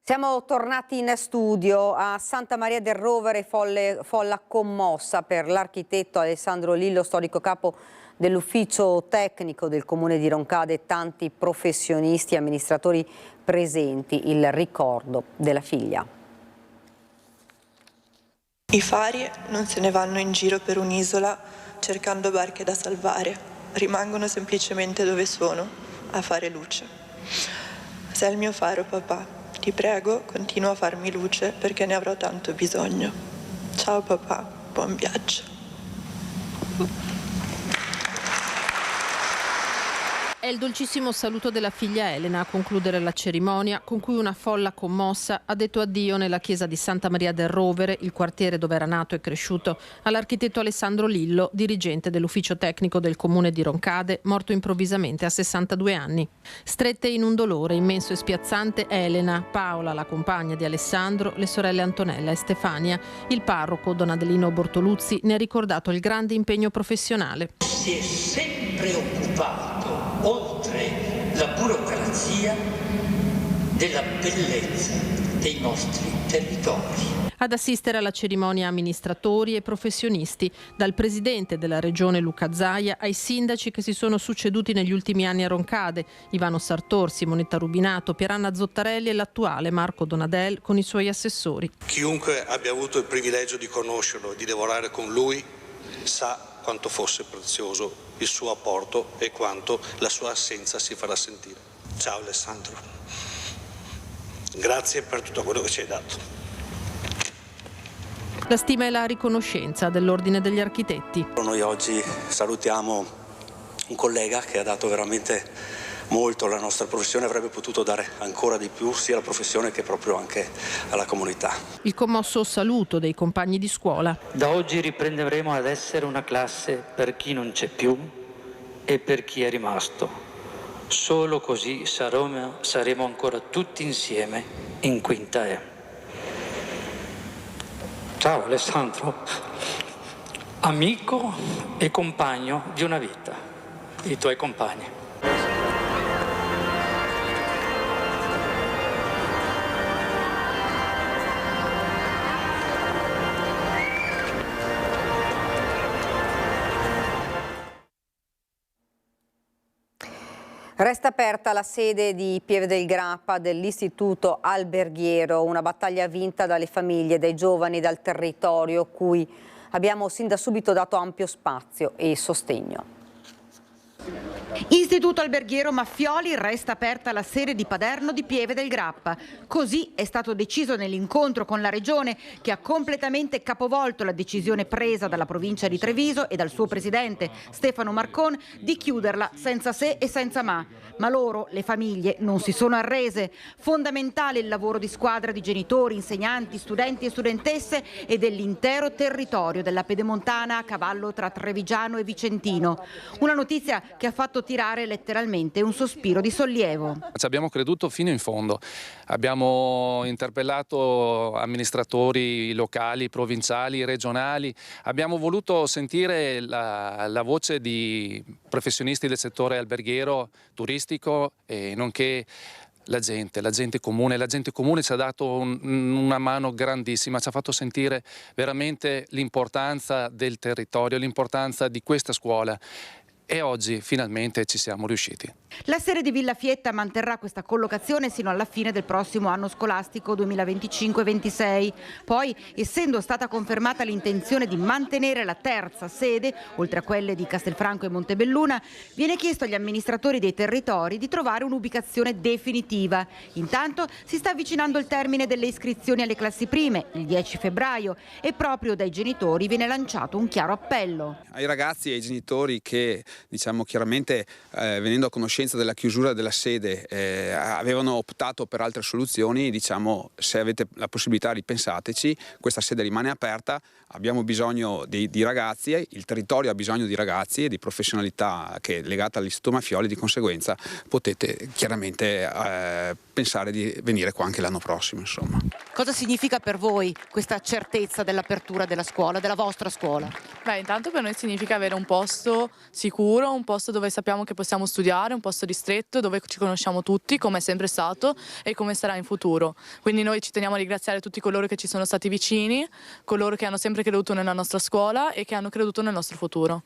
Siamo tornati in studio a Santa Maria del Rovere, folla commossa per l'architetto Alessandro Lillo, storico capo dell'ufficio tecnico del comune di Roncade e tanti professionisti e amministratori presenti. Il ricordo della figlia. I fari non se ne vanno in giro per un'isola cercando barche da salvare, rimangono semplicemente dove sono, a fare luce. Sei il mio faro, papà. Ti prego, continua a farmi luce perché ne avrò tanto bisogno. Ciao papà, buon viaggio. È il dolcissimo saluto della figlia Elena a concludere la cerimonia con cui una folla commossa ha detto addio nella chiesa di Santa Maria del Rovere, il quartiere dove era nato e cresciuto, all'architetto Alessandro Lillo, dirigente dell'ufficio tecnico del comune di Roncade, morto improvvisamente a 62 anni. Strette in un dolore immenso e spiazzante Elena, Paola, la compagna di Alessandro, le sorelle Antonella e Stefania. Il parroco Don Adelino Bortoluzzi ne ha ricordato il grande impegno professionale. Si è sempre occupato, oltre la burocrazia, della bellezza dei nostri territori. Ad assistere alla cerimonia amministratori e professionisti, dal presidente della regione Luca Zaia ai sindaci che si sono succeduti negli ultimi anni a Roncade, Ivano Sartor, Simonetta Rubinato, Pieranna Zottarelli e l'attuale Marco Donadel con i suoi assessori. Chiunque abbia avuto il privilegio di conoscerlo e di lavorare con lui sa quanto fosse prezioso il suo apporto e quanto la sua assenza si farà sentire. Ciao Alessandro, grazie per tutto quello che ci hai dato. La stima e la riconoscenza dell'Ordine degli Architetti. Noi oggi salutiamo un collega che ha dato veramente molto alla nostra professione, avrebbe potuto dare ancora di più sia alla professione che proprio anche alla comunità. Il commosso saluto dei compagni di scuola. Da oggi riprenderemo ad essere una classe per chi non c'è più e per chi è rimasto. Solo così saremo ancora tutti insieme in quinta E. Ciao Alessandro, amico e compagno di una vita, i tuoi compagni. Resta aperta la sede di Pieve del Grappa dell'Istituto Alberghiero, una battaglia vinta dalle famiglie, dai giovani, dal territorio, cui abbiamo sin da subito dato ampio spazio e sostegno. Istituto Alberghiero Maffioli, resta aperta la sede di Paderno di Pieve del Grappa. Così è stato deciso nell'incontro con la Regione, che ha completamente capovolto la decisione presa dalla provincia di Treviso e dal suo presidente Stefano Marcon di chiuderla senza se e senza ma. Ma loro, le famiglie, non si sono arrese. Fondamentale il lavoro di squadra di genitori, insegnanti, studenti e studentesse e dell'intero territorio della Pedemontana a cavallo tra Trevigiano e Vicentino. Una notizia che ha fatto tirare letteralmente un sospiro di sollievo. Ci abbiamo creduto fino in fondo, abbiamo interpellato amministratori locali, provinciali, regionali, abbiamo voluto sentire la voce di professionisti del settore alberghiero, turistico e nonché la gente comune ci ha dato una mano grandissima, ci ha fatto sentire veramente l'importanza del territorio, l'importanza di questa scuola. E oggi finalmente ci siamo riusciti. La sede di Villa Fietta manterrà questa collocazione sino alla fine del prossimo anno scolastico 2025-26. Poi, essendo stata confermata l'intenzione di mantenere la terza sede, oltre a quelle di Castelfranco e Montebelluna, viene chiesto agli amministratori dei territori di trovare un'ubicazione definitiva. Intanto si sta avvicinando il termine delle iscrizioni alle classi prime, il 10 febbraio, e proprio dai genitori viene lanciato un chiaro appello. Ai ragazzi e ai genitori che chiaramente venendo a conoscenza della chiusura della sede avevano optato per altre soluzioni, se avete la possibilità ripensateci, questa sede rimane aperta, abbiamo bisogno di ragazzi, il territorio ha bisogno di ragazzi e di professionalità che è legata all'Istituto Maffioli, di conseguenza potete chiaramente pensare di venire qua anche l'anno prossimo. Insomma. Cosa significa per voi questa certezza dell'apertura della scuola, della vostra scuola? Beh, intanto per noi significa avere un posto sicuro sicuro, un posto dove sappiamo che possiamo studiare, un posto ristretto dove ci conosciamo tutti, come è sempre stato e come sarà in futuro. Quindi noi ci teniamo a ringraziare tutti coloro che ci sono stati vicini, coloro che hanno sempre creduto nella nostra scuola e che hanno creduto nel nostro futuro.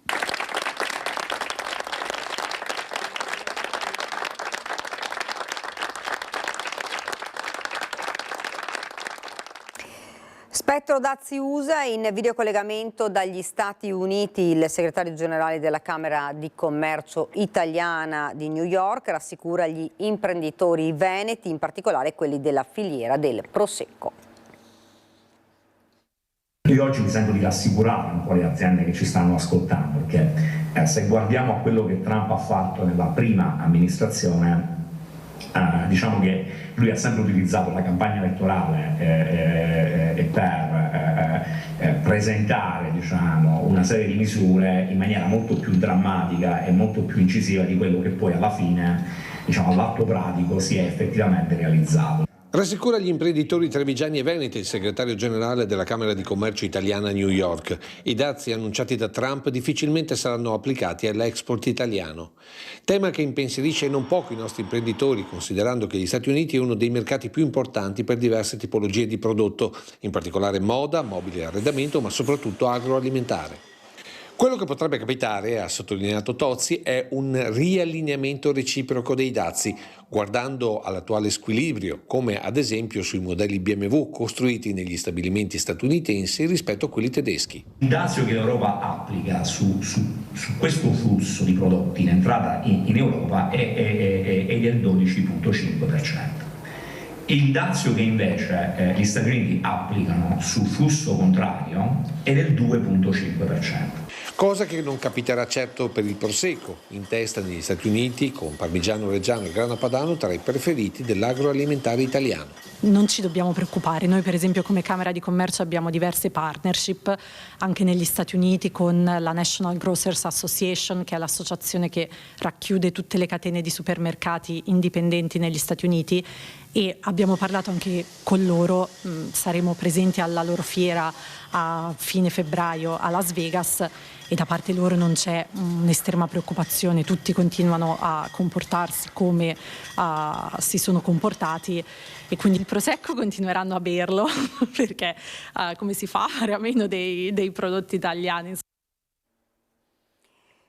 Spettro Dazzi USA, in videocollegamento dagli Stati Uniti il segretario generale della Camera di Commercio italiana di New York rassicura gli imprenditori veneti, in particolare quelli della filiera del Prosecco. Io oggi mi sento di rassicurare un po' le aziende che ci stanno ascoltando, perché se guardiamo a quello che Trump ha fatto nella prima amministrazione, diciamo che lui ha sempre utilizzato la campagna elettorale per presentare, diciamo, una serie di misure in maniera molto più drammatica e molto più incisiva di quello che poi alla fine, diciamo, all'atto pratico si è effettivamente realizzato. Rassicura gli imprenditori trevigiani e veneti il segretario generale della Camera di Commercio italiana a New York. I dazi annunciati da Trump difficilmente saranno applicati all'export italiano. Tema che impensierisce non poco i nostri imprenditori, considerando che gli Stati Uniti è uno dei mercati più importanti per diverse tipologie di prodotto, in particolare moda, mobili e arredamento, ma soprattutto agroalimentare. Quello che potrebbe capitare, ha sottolineato Tozzi, è un riallineamento reciproco dei dazi, guardando all'attuale squilibrio, come ad esempio sui modelli BMW costruiti negli stabilimenti statunitensi rispetto a quelli tedeschi. Il dazio che l'Europa applica su questo flusso di prodotti in entrata in Europa è del 12,5%. Il dazio che invece gli Stati Uniti applicano sul flusso contrario è del 2,5%. Cosa che non capiterà certo per il Prosecco, in testa negli Stati Uniti con Parmigiano Reggiano e Grana Padano tra i preferiti dell'agroalimentare italiano. Non ci dobbiamo preoccupare, noi per esempio come Camera di Commercio abbiamo diverse partnership anche negli Stati Uniti con la National Grocers Association, che è l'associazione che racchiude tutte le catene di supermercati indipendenti negli Stati Uniti, e abbiamo parlato anche con loro, saremo presenti alla loro fiera a fine febbraio a Las Vegas e da parte loro non c'è un'estrema preoccupazione, tutti continuano a comportarsi come si sono comportati e quindi il Prosecco continueranno a berlo perché come si fa a fare a meno dei prodotti italiani.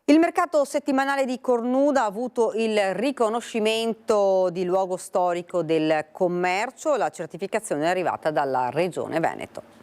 Il mercato settimanale di Cornuda ha avuto il riconoscimento di luogo storico del commercio, la certificazione è arrivata dalla Regione Veneto.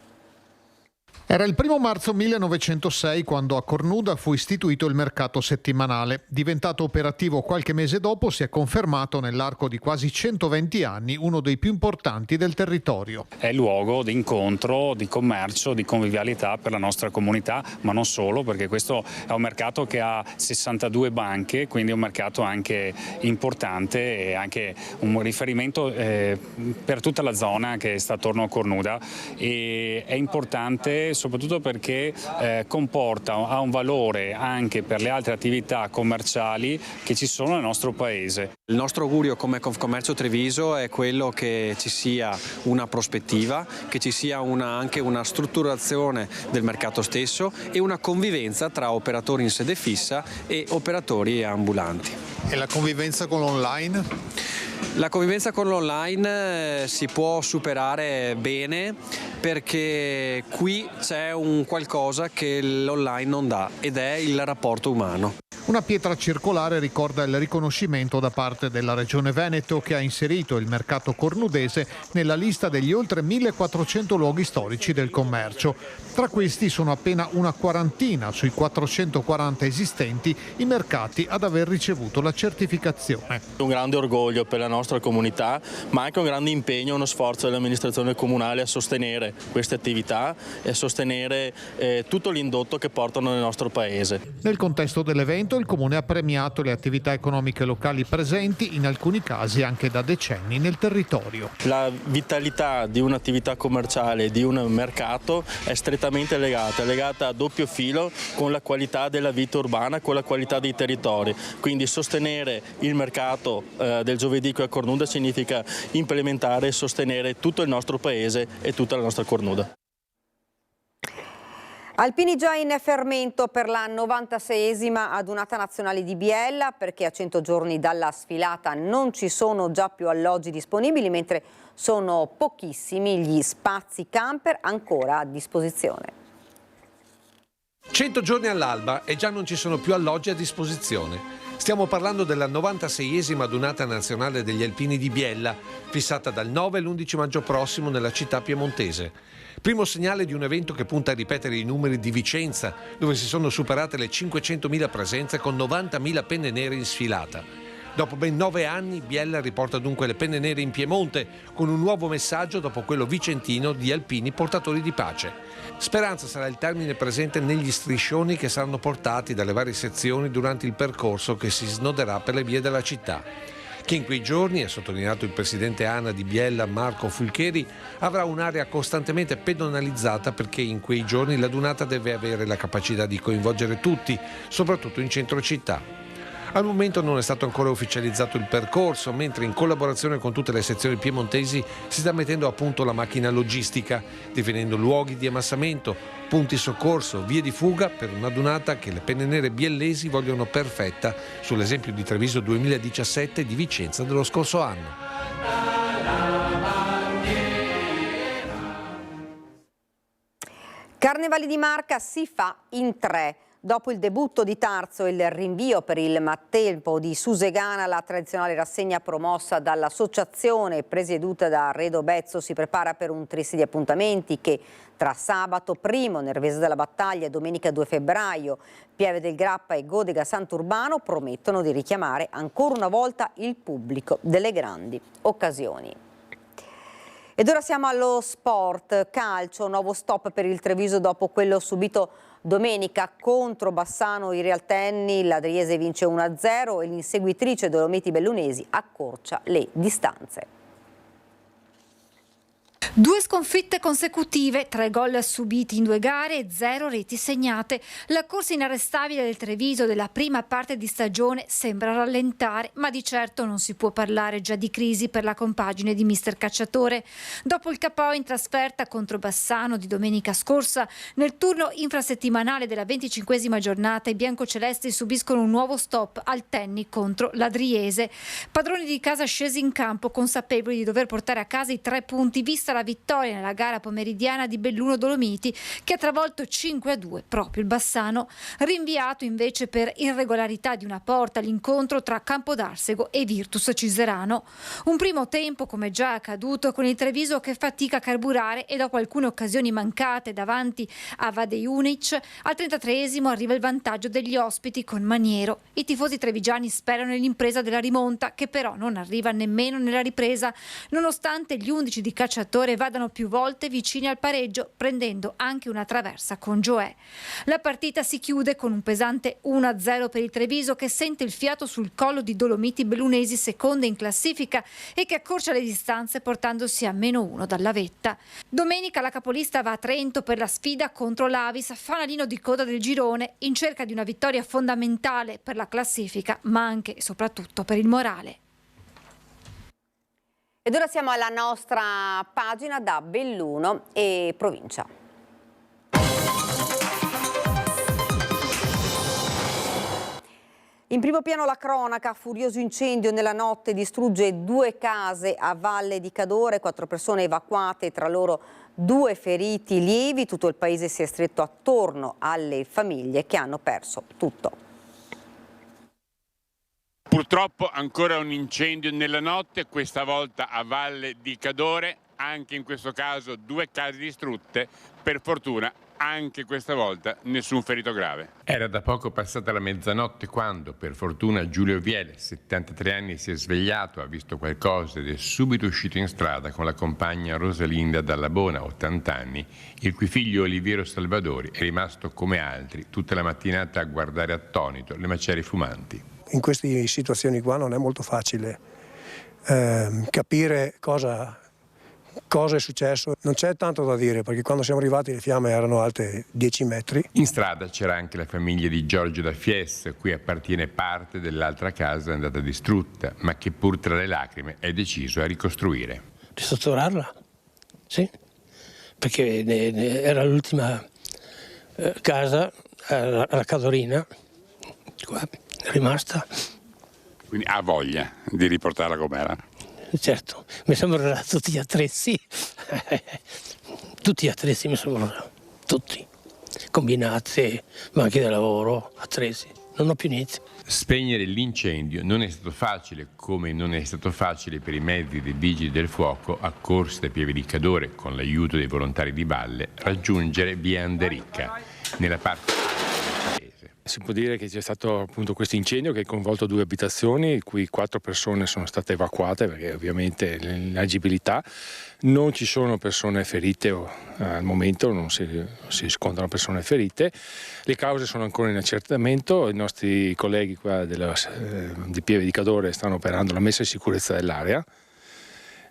Era il 1 marzo 1906 quando a Cornuda fu istituito il mercato settimanale. Diventato operativo qualche mese dopo, si è confermato nell'arco di quasi 120 anni uno dei più importanti del territorio. È luogo di incontro, di commercio, di convivialità per la nostra comunità, ma non solo, perché questo è un mercato che ha 62 banche, quindi è un mercato anche importante e anche un riferimento per tutta la zona che sta attorno a Cornuda, e è importante soprattutto perché ha un valore anche per le altre attività commerciali che ci sono nel nostro paese. Il nostro augurio come Confcommercio Treviso è quello che ci sia una prospettiva, che ci sia anche una strutturazione del mercato stesso e una convivenza tra operatori in sede fissa e operatori ambulanti. E la convivenza con l'online? La convivenza con l'online si può superare bene perché qui c'è un qualcosa che l'online non dà ed è il rapporto umano. Una pietra circolare ricorda il riconoscimento da parte della Regione Veneto che ha inserito il mercato cornudese nella lista degli oltre 1400 luoghi storici del commercio. Tra questi sono appena una quarantina sui 440 esistenti i mercati ad aver ricevuto la certificazione. Un grande orgoglio per la nostra comunità, ma anche un grande impegno, uno sforzo dell'amministrazione comunale a sostenere queste attività e a sostenere tutto l'indotto che portano nel nostro paese. Nel contesto dell'evento il Comune ha premiato le attività economiche locali presenti, in alcuni casi anche da decenni, nel territorio. La vitalità di un'attività commerciale, di un mercato, è strettamente legata a doppio filo con la qualità della vita urbana, con la qualità dei territori. Quindi sostenere il mercato del giovedì qui a Cornuda significa implementare e sostenere tutto il nostro paese e tutta la nostra Cornuda. Alpini già in fermento per la 96esima adunata nazionale di Biella, perché a 100 giorni dalla sfilata non ci sono già più alloggi disponibili, mentre sono pochissimi gli spazi camper ancora a disposizione. 100 giorni all'alba e già non ci sono più alloggi a disposizione. Stiamo parlando della 96esima adunata nazionale degli Alpini di Biella, fissata dal 9 all'11 maggio prossimo nella città piemontese. Primo segnale di un evento che punta a ripetere i numeri di Vicenza, dove si sono superate le 500.000 presenze con 90.000 penne nere in sfilata. Dopo ben 9 anni, Biella riporta dunque le penne nere in Piemonte, con un nuovo messaggio dopo quello vicentino di alpini portatori di pace. Speranza sarà il termine presente negli striscioni che saranno portati dalle varie sezioni durante il percorso che si snoderà per le vie della città. Che in quei giorni, ha sottolineato il presidente ANA di Biella Marco Fulcheri, avrà un'area costantemente pedonalizzata perché in quei giorni la dunata deve avere la capacità di coinvolgere tutti, soprattutto in centro città. Al momento non è stato ancora ufficializzato il percorso, mentre in collaborazione con tutte le sezioni piemontesi si sta mettendo a punto la macchina logistica, definendo luoghi di ammassamento, punti soccorso, vie di fuga per una dunata che le penne nere biellesi vogliono perfetta, sull'esempio di Treviso 2017 e di Vicenza dello scorso anno. Carnevali di Marca si fa in 3. Dopo il debutto di Tarso e il rinvio per il maltempo di Susegana, la tradizionale rassegna promossa dall'associazione presieduta da Redo Bezzo si prepara per un tris di appuntamenti che tra sabato 1 Nervesa della Battaglia e domenica 2 febbraio Pieve del Grappa e Godega Sant'Urbano promettono di richiamare ancora una volta il pubblico delle grandi occasioni. Ed ora siamo allo sport, calcio, nuovo stop per il Treviso dopo quello subito domenica contro Bassano i Realtenni, l'Adriese vince 1-0 e l'inseguitrice Dolomiti Bellunesi accorcia le distanze. 2 sconfitte consecutive, 3 gol subiti in 2 gare e 0 reti segnate. La corsa inarrestabile del Treviso della prima parte di stagione sembra rallentare, ma di certo non si può parlare già di crisi per la compagine di mister Cacciatore. Dopo il KO in trasferta contro Bassano di domenica scorsa, nel turno infrasettimanale della 25esima giornata i biancocelesti subiscono un nuovo stop al Tenni contro l'Adriese. Padroni di casa scesi in campo consapevoli di dover portare a casa i 3 punti vista la vittoria nella gara pomeridiana di Belluno Dolomiti che ha travolto 5-2 proprio il Bassano, rinviato invece per irregolarità di una porta l'incontro tra Campodarsego e Virtus Ciserano. Un primo tempo come già accaduto con il Treviso che fatica a carburare e dopo alcune occasioni mancate davanti a Vadejunic al 33esimo arriva il vantaggio degli ospiti con Maniero. I tifosi trevigiani sperano nell'impresa della rimonta che però non arriva nemmeno nella ripresa nonostante gli 11 di Cacciatore vadano più volte vicini al pareggio, prendendo anche una traversa con Gioè. La partita si chiude con un pesante 1-0 per il Treviso che sente il fiato sul collo di Dolomiti Bellunesi, seconda in classifica e che accorcia le distanze portandosi a -1 dalla vetta. Domenica la capolista va a Trento per la sfida contro l'Avis, fanalino di coda del girone, in cerca di una vittoria fondamentale per la classifica, ma anche e soprattutto per il morale. Ed ora siamo alla nostra pagina da Belluno e provincia. In primo piano la cronaca, furioso incendio nella notte distrugge 2 case a Valle di Cadore, 4 persone evacuate, tra loro 2 feriti lievi, tutto il paese si è stretto attorno alle famiglie che hanno perso tutto. Purtroppo ancora un incendio nella notte, questa volta a Valle di Cadore, anche in questo caso 2 case distrutte, per fortuna anche questa volta nessun ferito grave. Era da poco passata la mezzanotte quando, per fortuna, Giulio Viele, 73 anni, si è svegliato, ha visto qualcosa ed è subito uscito in strada con la compagna Rosalinda Dallabona, 80 anni, il cui figlio Oliviero Salvadori è rimasto come altri tutta la mattinata a guardare attonito le macerie fumanti. In queste situazioni qua non è molto facile capire cosa è successo. Non c'è tanto da dire perché quando siamo arrivati le fiamme erano alte 10 metri. In strada c'era anche la famiglia di Giorgio da Fies, a cui appartiene parte dell'altra casa andata distrutta, ma che pur tra le lacrime è deciso a ricostruire. Ristrutturarla, sì, perché era l'ultima casa, alla Casorina, qua è rimasta. Quindi ha voglia di riportarla com'era? Certo, mi sembrano tutti gli attrezzi, tutti gli attrezzi mi sembrano, tutti, combinate, banchi da lavoro, attrezzi, non ho più niente. Spegnere l'incendio non è stato facile, come non è stato facile per i mezzi dei vigili del fuoco accorsi da Pieve di Cadore con l'aiuto dei volontari di Valle raggiungere via Andericca, nella parte del paese. Si può dire che c'è stato appunto questo incendio che ha coinvolto 2 abitazioni, in cui 4 persone sono state evacuate perché ovviamente l'inagibilità. Non ci sono persone ferite al momento, non si riscontrano persone ferite. Le cause sono ancora in accertamento, i nostri colleghi qua di Pieve di Cadore stanno operando la messa in sicurezza dell'area.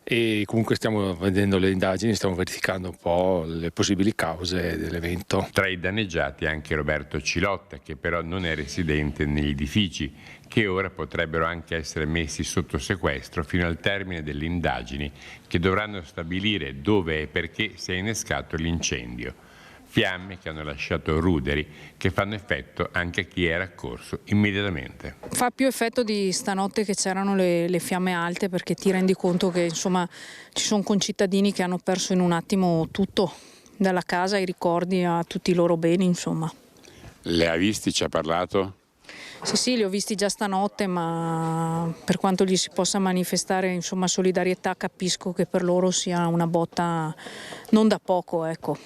E comunque stiamo vedendo le indagini, stiamo verificando un po' le possibili cause dell'evento. Tra i danneggiati anche Roberto Cilotta, che però non è residente negli edifici, che ora potrebbero anche essere messi sotto sequestro fino al termine delle indagini che dovranno stabilire dove e perché si è innescato l'incendio. Fiamme che hanno lasciato ruderi che fanno effetto anche a chi era accorso immediatamente. Fa più effetto di stanotte che c'erano le fiamme alte, perché ti rendi conto che insomma ci sono concittadini che hanno perso in un attimo tutto, dalla casa ai ricordi a tutti i loro beni, insomma. Le ha visti, ci ha parlato? Sì, li ho visti già stanotte, ma per quanto gli si possa manifestare insomma solidarietà, capisco che per loro sia una botta non da poco, ecco.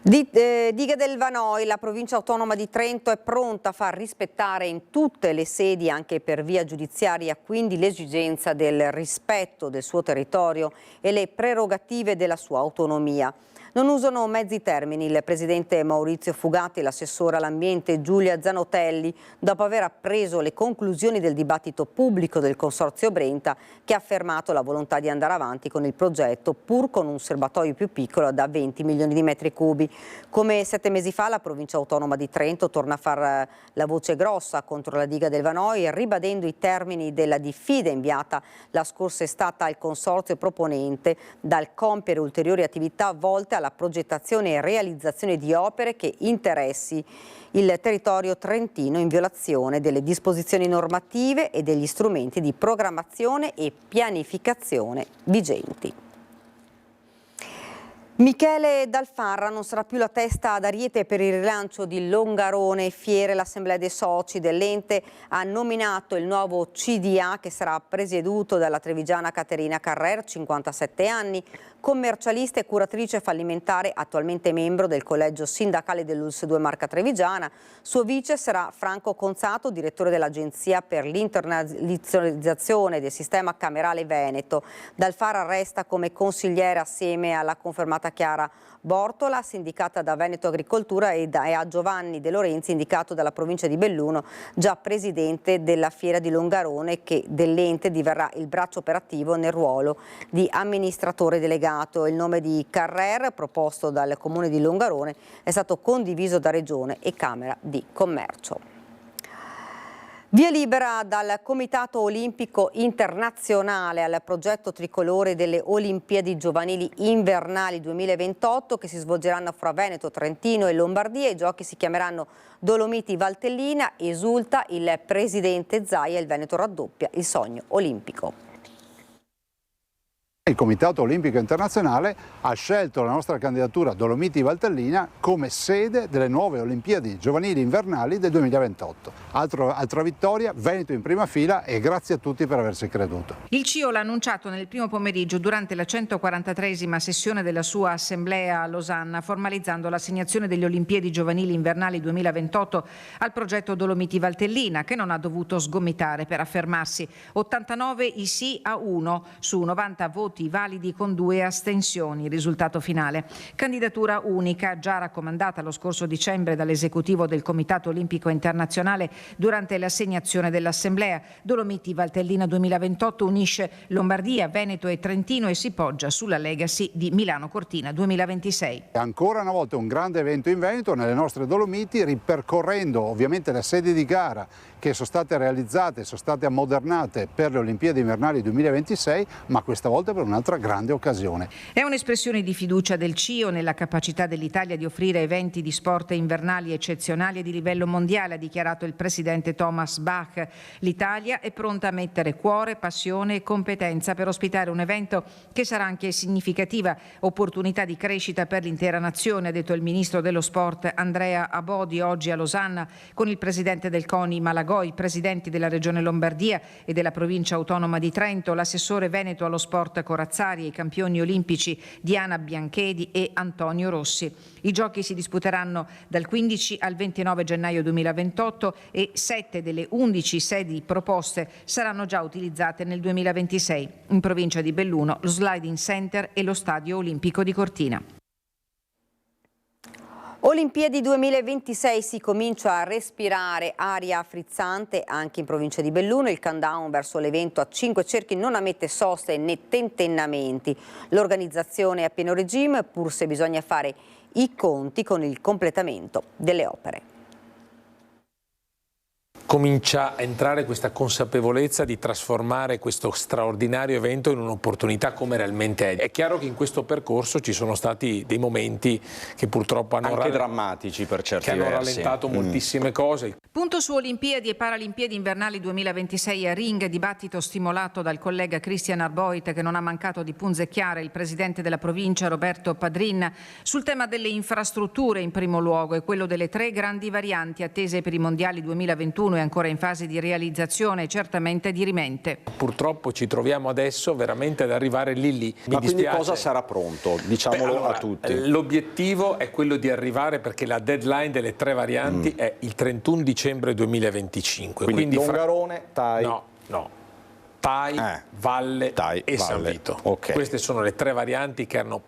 Diga del Vanoi, la provincia autonoma di Trento è pronta a far rispettare in tutte le sedi, anche per via giudiziaria, quindi l'esigenza del rispetto del suo territorio e le prerogative della sua autonomia. Non usano mezzi termini il presidente Maurizio Fugatti e l'assessore all'ambiente Giulia Zanotelli, dopo aver appreso le conclusioni del dibattito pubblico del Consorzio Brenta, che ha affermato la volontà di andare avanti con il progetto, pur con un serbatoio più piccolo da 20 milioni di metri cubi. Come 7 mesi fa la provincia autonoma di Trento torna a far la voce grossa contro la diga del Vanoi, ribadendo i termini della diffida inviata la scorsa estate al consorzio proponente, dal compiere ulteriori attività volte alla progettazione e realizzazione di opere che interessi il territorio trentino in violazione delle disposizioni normative e degli strumenti di programmazione e pianificazione vigenti. Michele Dalfarra non sarà più la testa d'ariete per il rilancio di Longarone Fiere. L'Assemblea dei soci dell'ente ha nominato il nuovo CDA, che sarà presieduto dalla trevigiana Caterina Carrer, 57 anni, commercialista e curatrice fallimentare, attualmente membro del collegio sindacale dell'ULSS 2 Marca Trevigiana. Suo vice sarà Franco Conzato, direttore dell'Agenzia per l'internazionalizzazione del sistema camerale veneto. Dalfarra resta come consigliere assieme alla confermata Chiara Bortola, sindicata da Veneto Agricoltura, e a Giovanni De Lorenzi, indicato dalla provincia di Belluno, già presidente della Fiera di Longarone, che dell'ente diverrà il braccio operativo nel ruolo di amministratore delegato. Il nome di Carrer, proposto dal comune di Longarone, è stato condiviso da Regione e Camera di Commercio. Via libera dal Comitato Olimpico Internazionale al progetto tricolore delle Olimpiadi Giovanili Invernali 2028, che si svolgeranno fra Veneto, Trentino e Lombardia. I giochi si chiameranno Dolomiti Valtellina. Esulta il presidente Zaia, il Veneto raddoppia il sogno olimpico. Il Comitato Olimpico Internazionale ha scelto la nostra candidatura Dolomiti Valtellina come sede delle nuove Olimpiadi Giovanili Invernali del 2028. Altra vittoria, Veneto in prima fila, e grazie a tutti per averci creduto. Il CIO l'ha annunciato nel primo pomeriggio durante la 143esima sessione della sua assemblea a Losanna, formalizzando l'assegnazione delle Olimpiadi Giovanili Invernali 2028 al progetto Dolomiti Valtellina, che non ha dovuto sgomitare per affermarsi. 89 i sì a 1 su 90 voti validi con 2 astensioni. Risultato finale: candidatura unica, già raccomandata lo scorso dicembre dall'esecutivo del Comitato Olimpico Internazionale durante l'assegnazione dell'Assemblea. Dolomiti Valtellina 2028 unisce Lombardia, Veneto e Trentino e si poggia sulla legacy di Milano Cortina 2026. Ancora una volta un grande evento in Veneto, nelle nostre Dolomiti, ripercorrendo ovviamente le sedi di gara che sono state realizzate, sono state ammodernate per le Olimpiadi Invernali 2026, ma questa volta per un'altra grande occasione. È un'espressione di fiducia del CIO nella capacità dell'Italia di offrire eventi di sport invernali eccezionali e di livello mondiale, ha dichiarato il presidente Thomas Bach. L'Italia è pronta a mettere cuore, passione e competenza per ospitare un evento che sarà anche significativa opportunità di crescita per l'intera nazione, ha detto il ministro dello sport Andrea Abodi oggi a Losanna con il presidente del CONI Malagò, i presidenti della Regione Lombardia e della provincia autonoma di Trento, l'assessore veneto allo sport Corazzari e i campioni olimpici Diana Bianchedi e Antonio Rossi. I giochi si disputeranno dal 15 al 29 gennaio 2028 e 7 delle 11 sedi proposte saranno già utilizzate nel 2026. In provincia di Belluno lo Sliding Center e lo Stadio Olimpico di Cortina. Olimpiadi 2026, si comincia a respirare aria frizzante anche in provincia di Belluno. Il countdown verso l'evento a 5 cerchi non ammette soste né tentennamenti. L'organizzazione è a pieno regime, pur se bisogna fare i conti con il completamento delle opere. Comincia a entrare questa consapevolezza di trasformare questo straordinario evento in un'opportunità come realmente è. È chiaro che in questo percorso ci sono stati dei momenti che purtroppo hanno anche drammatici per certi versi, rallentato moltissime cose. Punto su Olimpiadi e Paralimpiadi invernali 2026 a Ring, dibattito stimolato dal collega Christian Arboit, che non ha mancato di punzecchiare il presidente della provincia Roberto Padrin sul tema delle infrastrutture in primo luogo e quello delle 3 grandi varianti attese per i mondiali 2021 e ancora in fase di realizzazione e certamente dirimente. Purtroppo ci troviamo adesso veramente ad arrivare lì. Ma quindi cosa sarà pronto? Diciamolo a tutti. L'obiettivo è quello di arrivare, perché la deadline delle 3 varianti è il 31 dicembre 2025. Quindi Longarone, Tai... No. Tai, Valle e San Vito. Okay. Queste sono le 3 varianti che hanno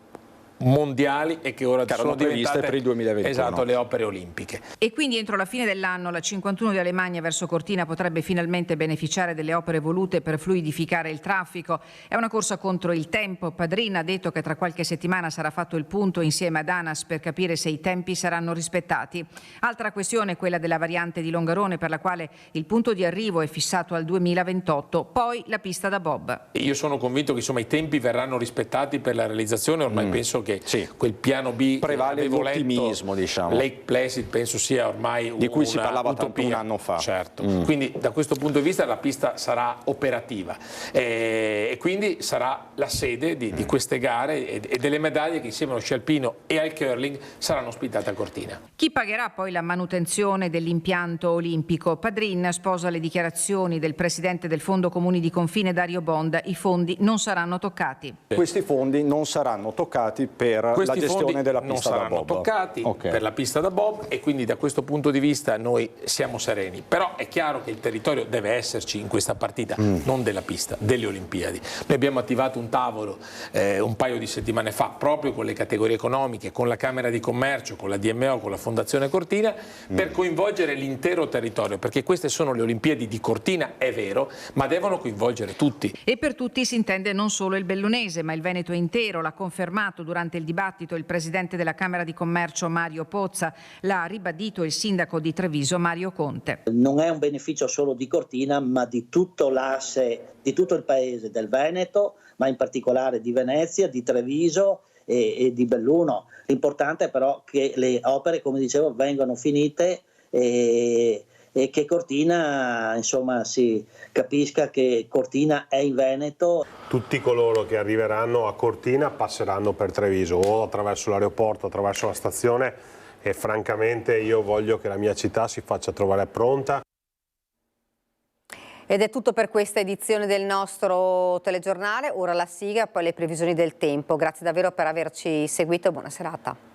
mondiali e che ora sono diventate per il 2021. Esatto, le opere olimpiche. E quindi entro la fine dell'anno la 51 di Alemagna verso Cortina potrebbe finalmente beneficiare delle opere volute per fluidificare il traffico. È una corsa contro il tempo. Padrin ha detto che tra qualche settimana sarà fatto il punto insieme ad ANAS per capire se i tempi saranno rispettati. Altra questione è quella della variante di Longarone, per la quale il punto di arrivo è fissato al 2028, poi la pista da bob. Io sono convinto che i tempi verranno rispettati per la realizzazione, ormai penso che quel piano B prevale l'ottimismo, diciamo. Lake Placid penso sia ormai di cui si parlava utopia. Un anno fa. Certo. Quindi da questo punto di vista la pista sarà operativa e quindi sarà la sede di queste gare e delle medaglie che insieme allo sci alpino e al curling saranno ospitate a Cortina. Chi pagherà poi la manutenzione dell'impianto olimpico? Padrin sposa le dichiarazioni del presidente del Fondo Comuni di Confine Dario Bonda: i fondi non saranno toccati. Questi fondi non saranno toccati per la gestione della pista da bob. Non saranno toccati per la pista da bob e quindi da questo punto di vista noi siamo sereni. Però è chiaro che il territorio deve esserci in questa partita, non della pista, delle Olimpiadi. Noi abbiamo attivato un tavolo un paio di settimane fa proprio con le categorie economiche, con la Camera di Commercio, con la DMO, con la Fondazione Cortina, per coinvolgere l'intero territorio, perché queste sono le Olimpiadi di Cortina, è vero, ma devono coinvolgere tutti. E per tutti si intende non solo il bellunese, ma il Veneto intero. L'ha confermato durante il dibattito il presidente della Camera di Commercio Mario Pozza, l'ha ribadito il sindaco di Treviso Mario Conte. Non è un beneficio solo di Cortina, ma di tutto l'asse, di tutto il paese del Veneto, ma in particolare di Venezia, di Treviso e di Belluno. L'importante è però che le opere, come dicevo, vengano finite e che Cortina, insomma, si capisca che Cortina è in Veneto. Tutti coloro che arriveranno a Cortina passeranno per Treviso o attraverso l'aeroporto, attraverso la stazione, e francamente io voglio che la mia città si faccia trovare pronta. Ed è tutto per questa edizione del nostro telegiornale. Ora la sigla, poi le previsioni del tempo. Grazie davvero per averci seguito e buona serata.